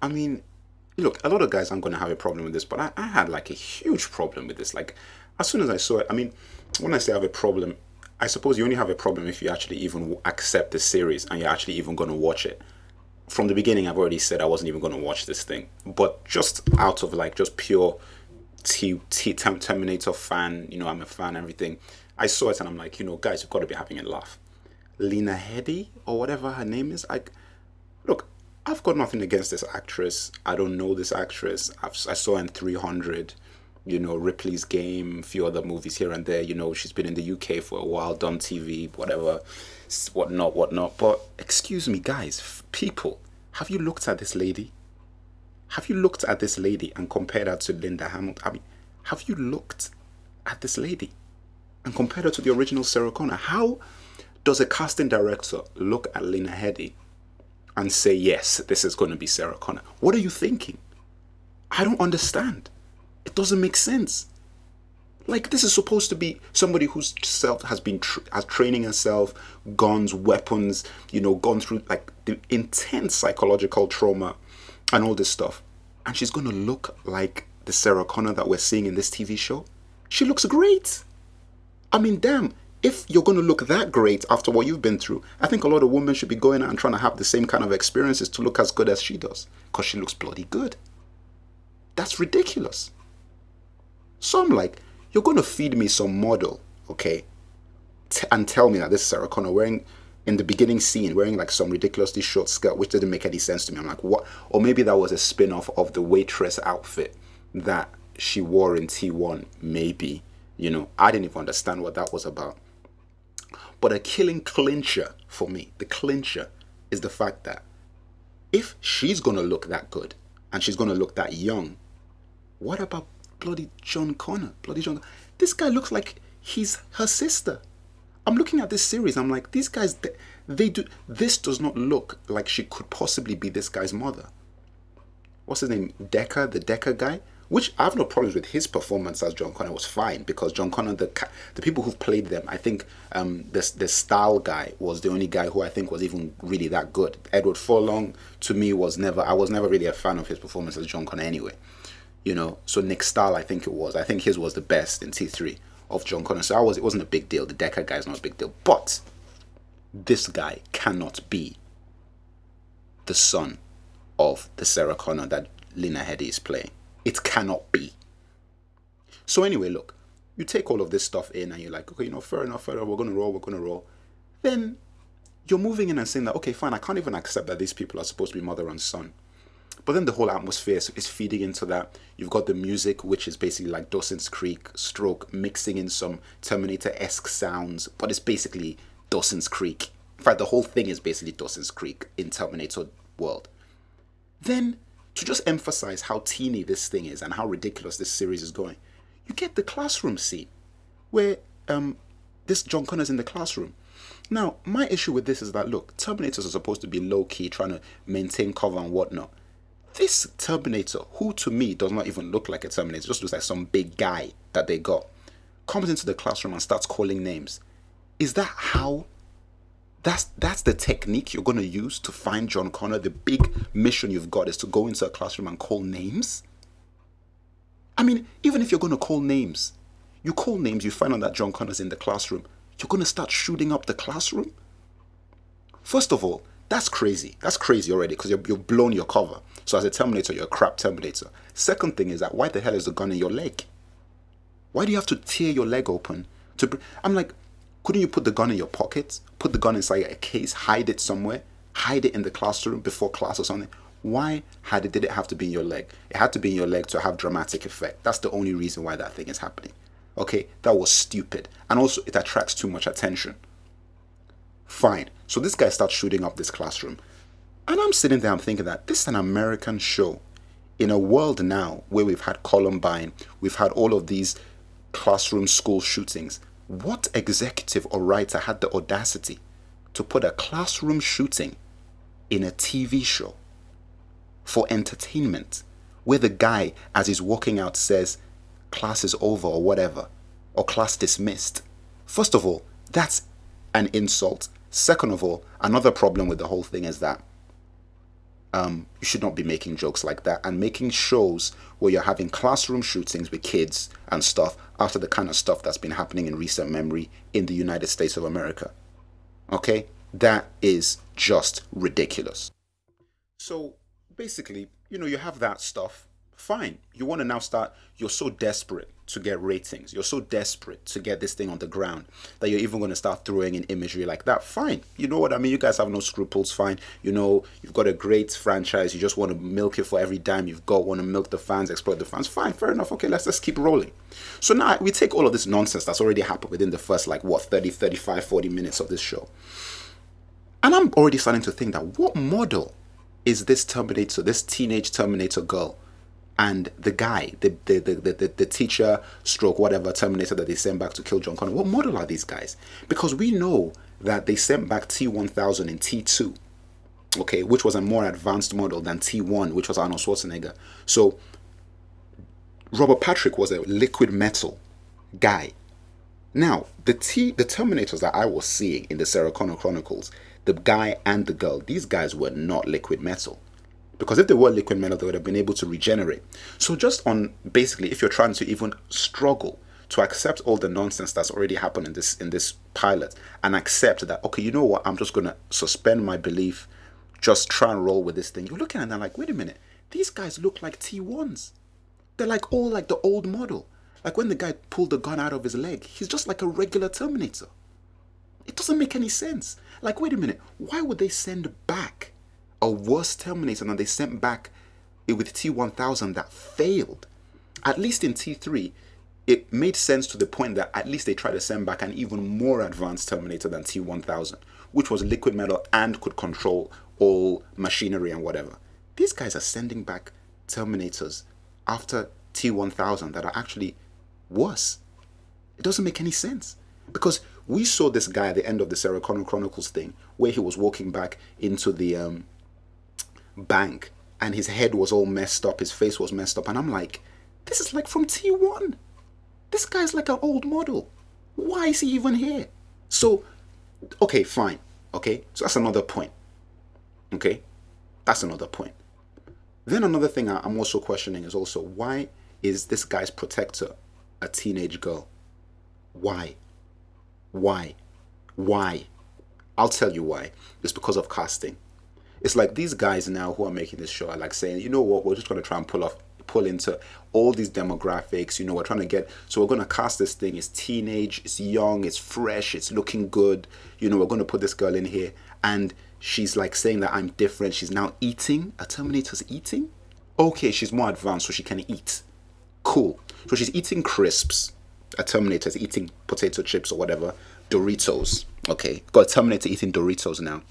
I mean, look, a lot of guys aren't going to have a problem with this, but I had like a huge problem with this. Like, as soon as I saw it, I mean, when I say I have a problem, I suppose you only have a problem if you actually even accept the series and you're actually even going to watch it. From the beginning, I've already said I wasn't even going to watch this thing, but just out of like just pure Terminator fan, I'm a fan, everything. I saw it and I'm like, guys, you've got to be having a laugh. Lena Headey or whatever her name is. Look, I've got nothing against this actress. I don't know this actress. I saw her in 300, Ripley's Game, a few other movies here and there. She's been in the UK for a while, done TV, whatever, whatnot, whatnot. But excuse me, guys, people, have you looked at this lady? Have you looked at this lady and compared her to Linda Hamilton? I mean, have you looked at this lady and compared her to the original Sarah Connor? How does a casting director look at Lena Headey and say, yes, this is going to be Sarah Connor? What are you thinking? I don't understand. It doesn't make sense. Like, this is supposed to be somebody whose self has been has training herself, guns, weapons, gone through like the intense psychological trauma and all this stuff. And she's going to look like the Sarah Connor that we're seeing in this TV show. She looks great. I mean, damn, if you're going to look that great after what you've been through, I think a lot of women should be going out and trying to have the same kind of experiences to look as good as she does. Because she looks bloody good. That's ridiculous. So I'm like, you're going to feed me some model, okay? And tell me that this is Sarah Connor wearing, in the beginning scene, wearing like some ridiculously short skirt, which didn't make any sense to me. I'm like, what? Or maybe that was a spin-off of the waitress outfit that she wore in T1, maybe. I didn't even understand what that was about. But a killing clincher for me, the clincher, is the fact that if she's going to look that good and she's going to look that young, what about bloody John Connor? Bloody John. This guy looks like he's her sister. I'm looking at this series. I'm like, these guys, they do. This does not look like she could possibly be this guy's mother. What's his name? Decker, the Decker guy. Which I have no problems with his performance as John Connor, was fine because John Connor, the people who've played them, I think the Style guy was the only guy who I think was even really that good. Edward Furlong to me I was never really a fan of his performance as John Connor anyway. So Nick Stahl, I think his was the best in T3 of John Connor. So it wasn't a big deal. The Decker guy is not a big deal, but this guy cannot be the son of the Sarah Connor that Lena Headey is playing. It cannot be. So anyway, look, you take all of this stuff in and you're like, okay, fair enough, we're going to roll. Then you're moving in and saying that, okay, fine, I can't even accept that these people are supposed to be mother and son. But then the whole atmosphere is feeding into that. You've got the music, which is basically like Dawson's Creek stroke, mixing in some Terminator-esque sounds, but it's basically Dawson's Creek. In fact, the whole thing is basically Dawson's Creek in Terminator world. Then, to just emphasize how teeny this thing is and how ridiculous this series is going, you get the classroom scene where this John Connor's in the classroom. Now, my issue with this is that, look, Terminators are supposed to be low-key, trying to maintain cover and whatnot. This Terminator, who to me does not even look like a Terminator, just looks like some big guy that they got, comes into the classroom and starts calling names. Is that how? That's the technique you're going to use to find John Connor? The big mission you've got is to go into a classroom and call names? I mean, even if you're going to call names, you find out that John Connor's in the classroom, you're going to start shooting up the classroom? First of all, that's crazy. That's crazy already because you've blown your cover. So as a Terminator, you're a crap Terminator. Second thing is that why the hell is the gun in your leg? Why do you have to tear your leg open? I'm like, couldn't you put the gun in your pocket? Put the gun inside a case, hide it somewhere, hide it in the classroom before class or something? Why did it have to be in your leg? It had to be in your leg to have dramatic effect. That's the only reason why that thing is happening. Okay, that was stupid. And also, it attracts too much attention. Fine. So this guy starts shooting up this classroom. And I'm sitting there, I'm thinking that this is an American show. In a world now where we've had Columbine, we've had all of these classroom school shootings. What executive or writer had the audacity to put a classroom shooting in a TV show for entertainment, where the guy, as he's walking out, says, class is over or whatever, or class dismissed? First of all, that's an insult. Second of all, another problem with the whole thing is that You should not be making jokes like that and making shows where you're having classroom shootings with kids and stuff after the kind of stuff that's been happening in recent memory in the United States of America. Okay? That is just ridiculous. So basically, you have that stuff. Fine. You want to now start, you're so desperate to get ratings. You're so desperate to get this thing on the ground that you're even going to start throwing in imagery like that. Fine. You know what I mean? You guys have no scruples. Fine. You've got a great franchise. You just want to milk it for every dime you've got, want to milk the fans, exploit the fans. Fine. Fair enough. Okay, let's just keep rolling. So now we take all of this nonsense that's already happened within the first, 30, 35, 40 minutes of this show. And I'm already starting to think that what model is this Terminator, this teenage Terminator girl, and the guy, the teacher stroke whatever Terminator that they sent back to kill John Connor? What model are these guys? Because we know that they sent back T-1000 and T2, okay, which was a more advanced model than T1, which was Arnold Schwarzenegger. So Robert Patrick was a liquid metal guy. Now, the Terminators that I was seeing in the Sarah Connor Chronicles, the guy and the girl, these guys were not liquid metal. Because if they were liquid metal, they would have been able to regenerate. So just on, basically, if you're trying to even struggle to accept all the nonsense that's already happened in this pilot, and accept that, okay, you know what, I'm just going to suspend my belief, just try and roll with this thing. You're looking at them like, wait a minute, these guys look like T1s. They're like all like the old model. Like when the guy pulled the gun out of his leg, he's just like a regular Terminator. It doesn't make any sense. Like, wait a minute, why would they send back a worse Terminator than they sent back with T-1000 that failed? At least in T3, it made sense to the point that at least they tried to send back an even more advanced Terminator than T-1000, which was liquid metal and could control all machinery and whatever. These guys are sending back Terminators after T-1000 that are actually worse. It doesn't make any sense. Because we saw this guy at the end of the Sarah Connor Chronicles thing, where he was walking back into the bank, and his head was all messed up, his face was messed up, and I'm like, this is like from T1. This guy's like an old model. Why is he even here? So, okay, fine. Okay, so that's another point. Okay, that's another point. Then another thing I'm also questioning is also, why is this guy's protector a teenage girl? Why? Why? I'll tell you why. It's because of casting. It's like these guys now who are making this show are like saying, you know what, we're just going to try and pull into all these demographics. We're trying to get, so we're going to cast this thing. It's teenage, it's young, it's fresh, it's looking good. We're going to put this girl in here, and she's like saying that I'm different. She's now eating. A Terminator's eating? Okay, she's more advanced, so she can eat. Cool. So she's eating crisps. A Terminator's eating potato chips or whatever. Doritos. Okay, got a Terminator eating Doritos now,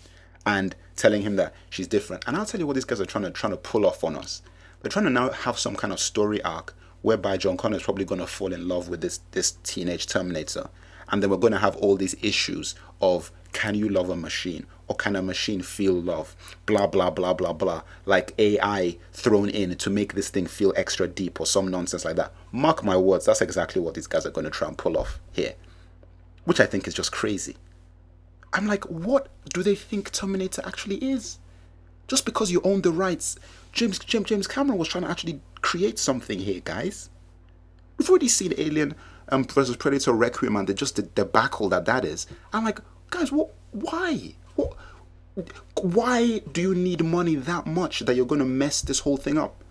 and telling him that she's different. And I'll tell you what these guys are trying to pull off on us. They're trying to now have some kind of story arc whereby John Connor is probably going to fall in love with this teenage Terminator, and then we're going to have all these issues of, can you love a machine, or can a machine feel love, blah blah blah blah blah, like AI thrown in to make this thing feel extra deep or some nonsense like that. Mark my words, that's exactly what these guys are going to try and pull off here, which I think is just crazy. I'm like, what do they think Terminator actually is? Just because you own the rights. James Cameron was trying to actually create something here, guys. We've already seen Alien versus Predator Requiem and the debacle that is. I'm like, guys, why? Why do you need money that much that you're going to mess this whole thing up?